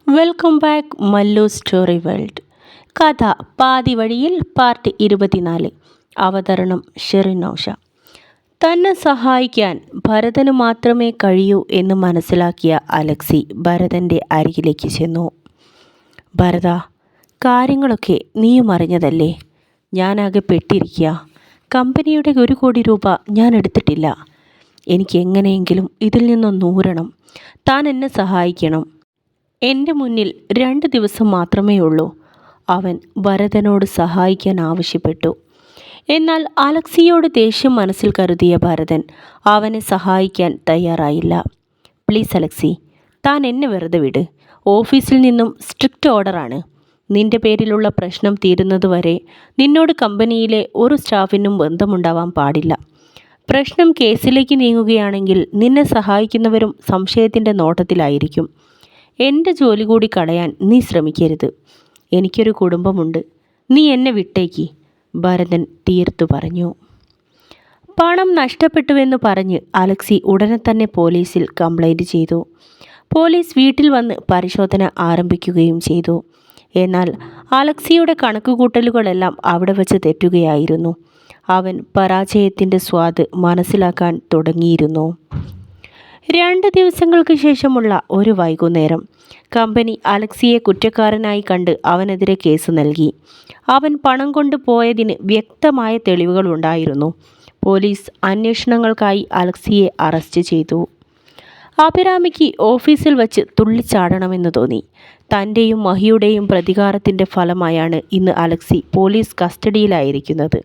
Welcome back Mallu story world. കഥ പാതി വഴിയിൽ പാർട്ട് 24. അവതരണം ഷെറിനോഷ. തന്നെ സഹായിക്കാൻ ഭരതന് മാത്രമേ കഴിയൂ എന്ന് മനസ്സിലാക്കിയ അലക്സി ഭരതൻ്റെ അരികിലേക്ക് ചെന്നു. ഭരത, കാര്യങ്ങളൊക്കെ നീയും അറിഞ്ഞതല്ലേ? ഞാനാകെ പെട്ടിരിക്കുക. കമ്പനിയുടെ 1 കോടി രൂപ ഞാൻ എടുത്തിട്ടില്ല. എനിക്ക് എങ്ങനെയെങ്കിലും ഇതിൽ നിന്നൊന്ന് ഊരണം. താൻ എന്നെ സഹായിക്കണം. എൻ്റെ മുന്നിൽ 2 ദിവസം മാത്രമേ ഉള്ളൂ. അവൻ ഭരതനോട് സഹായിക്കാൻ ആവശ്യപ്പെട്ടു. എന്നാൽ അലക്സിയോട് ദേഷ്യം മനസ്സിൽ കരുതിയ ഭരതൻ അവനെ സഹായിക്കാൻ തയ്യാറായില്ല. പ്ലീസ് അലക്സി, താൻ എന്നെ വെറുതെ വിട്. ഓഫീസിൽ നിന്നും സ്ട്രിക്റ്റ് ഓർഡറാണ്. നിന്റെ പേരിലുള്ള പ്രശ്നം തീരുന്നതുവരെ നിന്നോട് കമ്പനിയിലെ ഒരു സ്റ്റാഫിനും ബന്ധമുണ്ടാവാൻ പാടില്ല. പ്രശ്നം കേസിലേക്ക് നീങ്ങുകയാണെങ്കിൽ നിന്നെ സഹായിക്കുന്നവരും സംശയത്തിൻ്റെ നോട്ടത്തിലായിരിക്കും. എൻ്റെ ജോലി കൂടി കളയാൻ നീ ശ്രമിക്കരുത്. എനിക്കൊരു കുടുംബമുണ്ട്. നീ എന്നെ വിട്ടേക്ക്, ഭരതൻ തീർത്തു പറഞ്ഞു. പണം നഷ്ടപ്പെട്ടുവെന്ന് പറഞ്ഞ് അലക്സി ഉടനെ തന്നെ പോലീസിൽ കംപ്ലൈൻറ്റ് ചെയ്തു. പോലീസ് വീട്ടിൽ വന്ന് പരിശോധന ആരംഭിക്കുകയും ചെയ്തു. എന്നാൽ അലക്സിയുടെ കണക്കുകൂട്ടലുകളെല്ലാം അവിടെ വച്ച് തെറ്റുകയായിരുന്നു. അവൻ പരാജയത്തിൻ്റെ സ്വാദ് മനസ്സിലാക്കാൻ തുടങ്ങിയിരുന്നു. 2 ദിവസങ്ങൾക്ക് ശേഷമുള്ള ഒരു വൈകുന്നേരം കമ്പനി അലക്സിയെ കുറ്റക്കാരനായി കണ്ട് അവനെതിരെ കേസ് നൽകി. അവൻ പണം കൊണ്ട് പോയതിന് വ്യക്തമായ തെളിവുകളുണ്ടായിരുന്നു. പോലീസ് അന്വേഷണങ്ങൾക്കായി അലക്സിയെ അറസ്റ്റ് ചെയ്തു. അഭിരാമിക്ക് ഓഫീസിൽ വച്ച് തുള്ളിച്ചാടണമെന്ന് തോന്നി. തൻ്റെയും മഹിയുടെയും പ്രതികാരത്തിൻ്റെ ഫലമായാണ് ഇന്ന് അലക്സി പോലീസ് കസ്റ്റഡിയിലായിരിക്കുന്നത്.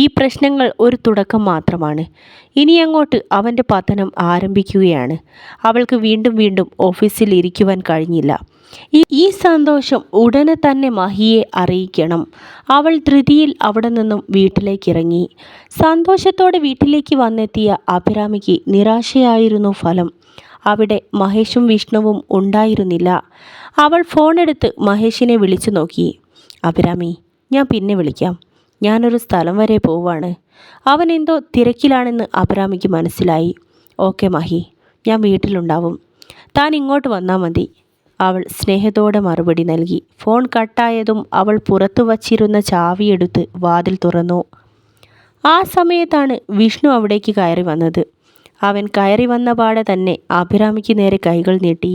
ഈ പ്രശ്നങ്ങൾ ഒരു തുടക്കം മാത്രമാണ്. ഇനിയങ്ങോട്ട് അവൻ്റെ പതനം ആരംഭിക്കുകയാണ്. അവൾക്ക് വീണ്ടും വീണ്ടും ഓഫീസിൽ ഇരിക്കുവാൻ കഴിഞ്ഞില്ല. ഈ സന്തോഷം ഉടനെ തന്നെ മഹിയെ അറിയിക്കണം. അവൾ ധൃതിയിൽ അവിടെ നിന്നും വീട്ടിലേക്കിറങ്ങി. സന്തോഷത്തോടെ വീട്ടിലേക്ക് വന്നെത്തിയ അഭിരാമിക്ക് നിരാശയായിരുന്നു ഫലം. അവിടെ മഹേഷും വിഷ്ണുവും ഉണ്ടായിരുന്നില്ല. അവൾ ഫോണെടുത്ത് മഹേഷിനെ വിളിച്ചു നോക്കി. അഭിരാമി, ഞാൻ പിന്നെ വിളിക്കാം. ഞാനൊരു സ്ഥലം വരെ പോവാണ്. അവൻ എന്തോ തിരക്കിലാണെന്ന് അഭിരാമിക്ക് മനസ്സിലായി. ഓക്കെ മഹി, ഞാൻ വീട്ടിലുണ്ടാവും. താൻ ഇങ്ങോട്ട് വന്നാൽ മതി, അവൾ സ്നേഹത്തോടെ മറുപടി നൽകി. ഫോൺ കട്ടായതും അവൾ പുറത്തു വച്ചിരുന്ന ചാവിയെടുത്ത് വാതിൽ തുറന്നു. ആ സമയത്താണ് വിഷ്ണു അവിടേക്ക് കയറി വന്നത്. അവൻ കയറി വന്ന പാടെ തന്നെ അഭിരാമിക്ക് നേരെ കൈകൾ നീട്ടി.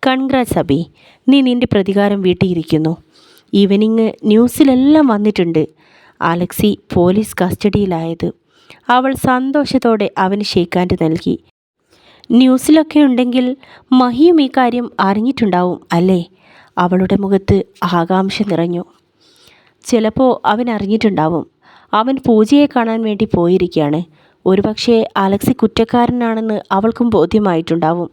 കൺഗ്രാറ്റ്സ് അബി, നീ നിൻ്റെ പ്രതികാരം വീട്ടിയിരിക്കുന്നു. ഈവനിങ് ന്യൂസിലെല്ലാം വന്നിട്ടുണ്ട്. അലക്സി പോലീസ് കസ്റ്റഡിയിലായത്. അവൾ സന്തോഷത്തോടെ അവന് ഷേക്ക് ഹാൻഡ് നൽകി. ന്യൂസിലൊക്കെ ഉണ്ടെങ്കിൽ മഹിയും ഈ കാര്യം അറിഞ്ഞിട്ടുണ്ടാവും അല്ലേ? അവളുടെ മുഖത്ത് ആകാംക്ഷ നിറഞ്ഞു. ചിലപ്പോൾ അവൻ അറിഞ്ഞിട്ടുണ്ടാവും. അവൻ പൂജയെ കാണാൻ വേണ്ടി പോയിരിക്കുകയാണ്. ഒരുപക്ഷെ അലക്സി കുറ്റക്കാരനാണെന്ന് അവൾക്കും ബോധ്യമായിട്ടുണ്ടാവും.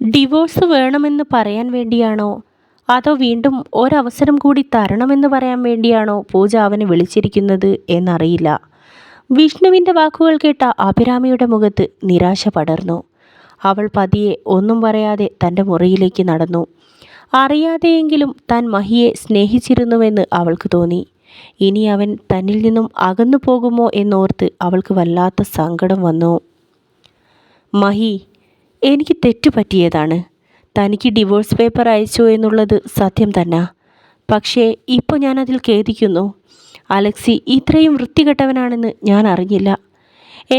ഡിവോഴ്സ് വേണമെന്ന് പറയാൻ വേണ്ടിയാണോ അതോ വീണ്ടും ഒരവസരം കൂടി തരണമെന്ന് പറയാൻ വേണ്ടിയാണോ പൂജ അവനെ വിളിച്ചിരിക്കുന്നത് എന്നറിയില്ല. വിഷ്ണുവിൻ്റെ വാക്കുകൾ കേട്ട അഭിരാമിയുടെ മുഖത്ത് നിരാശ പടർന്നു. അവൾ പതിയെ ഒന്നും പറയാതെ തൻ്റെ മുറിയിലേക്ക് നടന്നു. അറിയാതെയെങ്കിലും താൻ മഹിയെ സ്നേഹിച്ചിരുന്നുവെന്ന് അവൾക്ക് തോന്നി. ഇനി അവൻ തന്നിൽ നിന്നും അകന്നു പോകുമോ എന്നോർത്ത് അവൾക്ക് വല്ലാത്ത സങ്കടം വന്നു. മഹി, എനിക്ക് തെറ്റുപറ്റിയതാണ്. തനിക്ക് ഡിവോഴ്സ് പേപ്പർ അയച്ചു എന്നുള്ളത് സത്യം തന്നെ. പക്ഷേ ഇപ്പോൾ ഞാനതിൽ ഖേദിക്കുന്നു. അലക്സി ഇത്രയും വൃത്തികെട്ടവനാണെന്ന് ഞാൻ അറിഞ്ഞില്ല.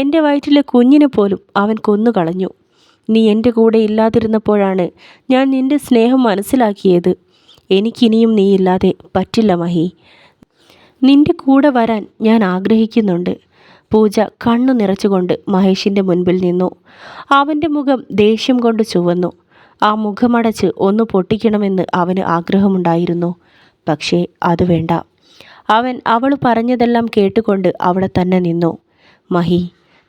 എൻ്റെ വയറ്റിലെ കുഞ്ഞിനെ പോലും അവൻ കൊന്നുകളഞ്ഞു. നീ എൻ്റെ കൂടെ ഇല്ലാതിരുന്നപ്പോഴാണ് ഞാൻ നിൻ്റെ സ്നേഹം മനസ്സിലാക്കിയത്. എനിക്കിനിയും നീ ഇല്ലാതെ പറ്റില്ല മഹി. നിൻ്റെ കൂടെ വരാൻ ഞാൻ ആഗ്രഹിക്കുന്നുണ്ട്. പൂജ കണ്ണു നിറച്ചുകൊണ്ട് മഹേഷിൻ്റെ മുൻപിൽ നിന്നു. അവൻ്റെ മുഖം ദേഷ്യം കൊണ്ട് ചുവന്നു. ആ മുഖമടച്ച് ഒന്ന് പൊട്ടിക്കണമെന്ന് അവന് ആഗ്രഹമുണ്ടായിരുന്നു. പക്ഷേ അത് വേണ്ട. അവൾ പറഞ്ഞതെല്ലാം കേട്ടുകൊണ്ട് അവിടെ തന്നെ നിന്നു. മഹി,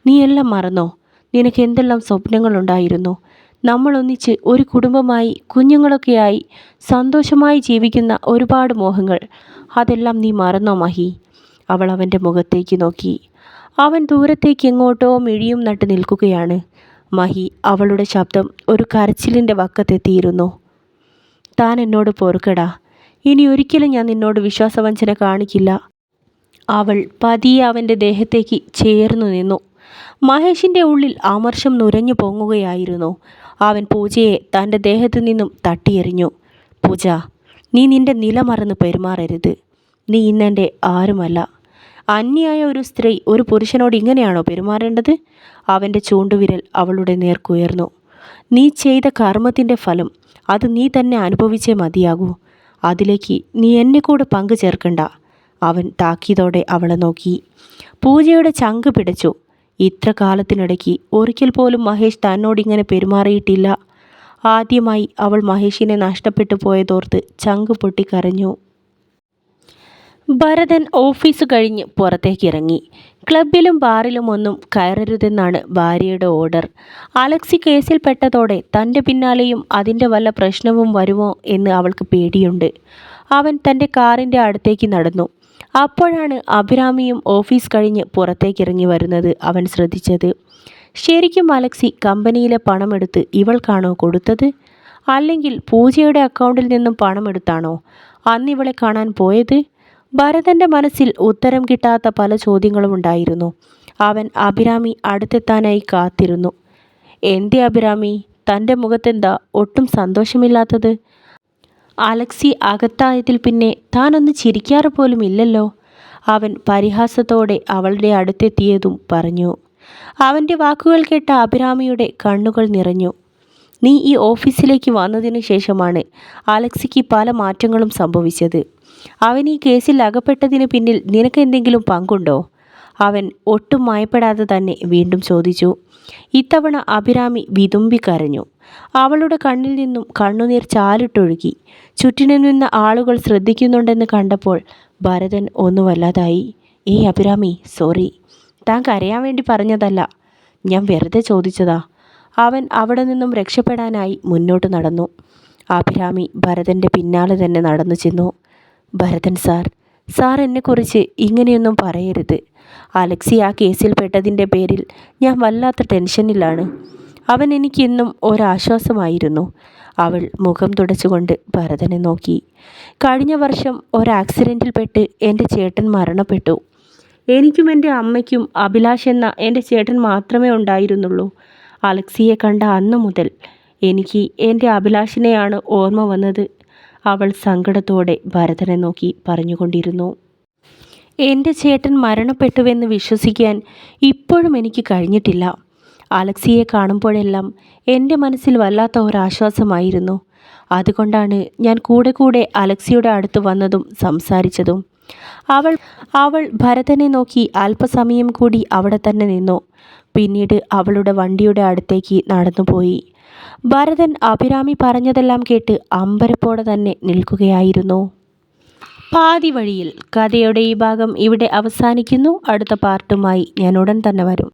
നീ എല്ലാം മറന്നോ? നിനക്ക് എന്തെല്ലാം സ്വപ്നങ്ങളുണ്ടായിരുന്നു. നമ്മളൊന്നിച്ച് ഒരു കുടുംബമായി കുഞ്ഞുങ്ങളൊക്കെയായി സന്തോഷമായി ജീവിക്കുന്ന ഒരുപാട് മോഹങ്ങൾ. അതെല്ലാം നീ മറന്നോ മഹി? അവൾ അവൻ്റെ മുഖത്തേക്ക് നോക്കി. അവൻ ദൂരത്തേക്ക് എങ്ങോട്ടോ മിഴിയും നട്ട് നിൽക്കുകയാണ്. മഹി, അവളുടെ ശബ്ദം ഒരു കരച്ചിലിൻ്റെ വക്കത്തെത്തിയിരുന്നു. താൻ എന്നോട് പൊറുക്കടാ. ഇനി ഒരിക്കലും ഞാൻ നിന്നോട് വിശ്വാസവഞ്ചന കാണിക്കില്ല. അവൾ പതിയെ അവൻ്റെ ദേഹത്തേക്ക് ചേർന്നു നിന്നു. മഹേഷിൻ്റെ ഉള്ളിൽ ആമർഷം നുരഞ്ഞു പൊങ്ങുകയായിരുന്നു. അവൻ പൂജയെ തൻ്റെ ദേഹത്തു നിന്നും തട്ടിയെറിഞ്ഞു. പൂജ, നീ നിന്റെ നില മറന്ന് പെരുമാറരുത്. നീ ഇന്നെൻ്റെ ആരുമല്ല. അന്യായ ഒരു സ്ത്രീ ഒരു പുരുഷനോട് ഇങ്ങനെയാണോ പെരുമാറേണ്ടത്? അവൻ്റെ ചൂണ്ടുവിരൽ അവളുടെ നേർക്കുയർന്നു. നീ ചെയ്ത കർമ്മത്തിൻ്റെ ഫലം അത് നീ തന്നെ അനുഭവിച്ചേ മതിയാകൂ. അതിലേക്ക് നീ എന്നെ കൂടെ പങ്കു ചേർക്കണ്ട. അവൻ താക്കീതോടെ അവളെ നോക്കി. പൂജയുടെ ചങ്ക് പിടച്ചു. ഇത്ര കാലത്തിനിടയ്ക്ക് ഒരിക്കൽ പോലും മഹേഷ് തന്നോടിങ്ങനെ പെരുമാറിയിട്ടില്ല. ആദ്യമായി അവൾ മഹേഷിനെ നഷ്ടപ്പെട്ടു പോയതോർത്ത് ചങ്ക് പൊട്ടിക്കരഞ്ഞു. ഭരതൻ ഓഫീസ് കഴിഞ്ഞ് പുറത്തേക്കിറങ്ങി. ക്ലബിലും ബാറിലും ഒന്നും കയറരുതെന്നാണ് ഭാര്യയുടെ ഓർഡർ. അലക്സി കേസിൽപ്പെട്ടതോടെ തൻ്റെ പിന്നാലെയും അതിൻ്റെ വല്ല പ്രശ്നവും വരുമോ എന്ന് അവൾക്ക് പേടിയുണ്ട്. അവൻ തൻ്റെ കാറിൻ്റെ അടുത്തേക്ക് നടന്നു. അപ്പോഴാണ് അഭിരാമിയും ഓഫീസ് കഴിഞ്ഞ് പുറത്തേക്കിറങ്ങി വരുന്നത് അവൻ ശ്രദ്ധിച്ചത്. ശരിക്കും അലക്സി കമ്പനിയിലെ പണമെടുത്ത് ഇവൾക്കാണോ കൊടുത്തത്? അല്ലെങ്കിൽ പൂജയുടെ അക്കൗണ്ടിൽ നിന്നും പണമെടുത്താണോ അന്നിവളെ കാണാൻ പോയത്? ഭരതൻ്റെ മനസ്സിൽ ഉത്തരം കിട്ടാത്ത പല ചോദ്യങ്ങളും ഉണ്ടായിരുന്നു. അവൻ അഭിരാമി അടുത്തെത്താനായി കാത്തിരുന്നു. എന്തേ അഭിരാമി, തൻ്റെ മുഖത്തെന്താ ഒട്ടും സന്തോഷമില്ലാത്തത്? അലക്സി അകത്തായതിൽ പിന്നെ താനൊന്ന് ചിരിക്കാറ് പോലും ഇല്ലല്ലോ. അവൻ പരിഹാസത്തോടെ അവളുടെ അടുത്തെത്തിയതും പറഞ്ഞു. അവൻ്റെ വാക്കുകൾ കേട്ട അഭിരാമിയുടെ കണ്ണുകൾ നിറഞ്ഞു. നീ ഈ ഓഫീസിലേക്ക് വന്നതിന് ശേഷമാണ് അലക്സിക്ക് പല മാറ്റങ്ങളും സംഭവിച്ചത്. അവൻ ഈ കേസിൽ അകപ്പെട്ടതിന് പിന്നിൽ നിനക്ക് എന്തെങ്കിലും പങ്കുണ്ടോ? അവൻ ഒട്ടും മയപ്പെടാതെ തന്നെ വീണ്ടും ചോദിച്ചു. ഇത്തവണ അഭിരാമി വിതുമ്പിക്കരഞ്ഞു. അവളുടെ കണ്ണിൽ നിന്നും കണ്ണുനീർ ചാലിട്ടൊഴുകി. ചുറ്റിനു നിന്ന ആളുകൾ ശ്രദ്ധിക്കുന്നുണ്ടെന്ന് കണ്ടപ്പോൾ ഭരതൻ ഒന്നുവല്ലാതായി. ഏയ് അഭിരാമി, സോറി. താൻ കരയാൻ വേണ്ടി പറഞ്ഞതല്ല, ഞാൻ വെറുതെ ചോദിച്ചതാ. അവൻ അവിടെ നിന്നും രക്ഷപ്പെടാനായി മുന്നോട്ട് നടന്നു. അഭിരാമി ഭരതൻ്റെ പിന്നാലെ തന്നെ നടന്നു ചെന്നു. ഭരതൻ സാർ എന്നെക്കുറിച്ച് ഇങ്ങനെയൊന്നും പറയരുത്. അലക്സി ആ കേസിൽ പെട്ടതിൻ്റെ പേരിൽ ഞാൻ വല്ലാത്ത ടെൻഷനിലാണ്. അവൻ എനിക്കിന്നും ഒരാശ്വാസമായിരുന്നു. അവൾ മുഖം തുടച്ചുകൊണ്ട് ഭരതനെ നോക്കി. കഴിഞ്ഞ വർഷം ഒരാക്സിഡൻറ്റിൽപ്പെട്ട് എൻ്റെ ചേട്ടൻ മരണപ്പെട്ടു. എനിക്കും എൻ്റെ അമ്മയ്ക്കും അഭിലാഷ് എന്ന എൻ്റെ ചേട്ടൻ മാത്രമേ ഉണ്ടായിരുന്നുള്ളൂ. അലക്സിയെ കണ്ട അന്നു മുതൽ എനിക്ക് എൻ്റെ അഭിലാഷിനെയാണ് ഓർമ്മ വന്നത്. അവൾ സങ്കടത്തോടെ ഭരതനെ നോക്കി പറഞ്ഞുകൊണ്ടിരുന്നു. എൻ്റെ ചേട്ടൻ മരണപ്പെട്ടുവെന്ന് വിശ്വസിക്കാൻ ഇപ്പോഴും എനിക്ക് കഴിഞ്ഞിട്ടില്ല. അലക്സിയെ കാണുമ്പോഴെല്ലാം എൻ്റെ മനസ്സിൽ വല്ലാത്ത ഒരാശ്വാസമായിരുന്നു. അതുകൊണ്ടാണ് ഞാൻ കൂടെ അലക്സിയുടെ അടുത്ത് വന്നതും സംസാരിച്ചതും. അവൾ ഭരതനെ നോക്കി അല്പസമയം കൂടി അവിടെ തന്നെ നിന്നു. പിന്നീട് അവളുടെ വണ്ടിയുടെ അടുത്തേക്ക് നടന്നുപോയി. ഭരതൻ അഭിരാമി പറഞ്ഞതെല്ലാം കേട്ട് അമ്പരപ്പോടെ തന്നെ നിൽക്കുകയായിരുന്നു. പാതി വഴിയിൽ. കഥയുടെ ഈ ഭാഗം ഇവിടെ അവസാനിക്കുന്നു. അടുത്ത പാർട്ടുമായി ഞാൻ ഉടൻ തന്നെ വരും.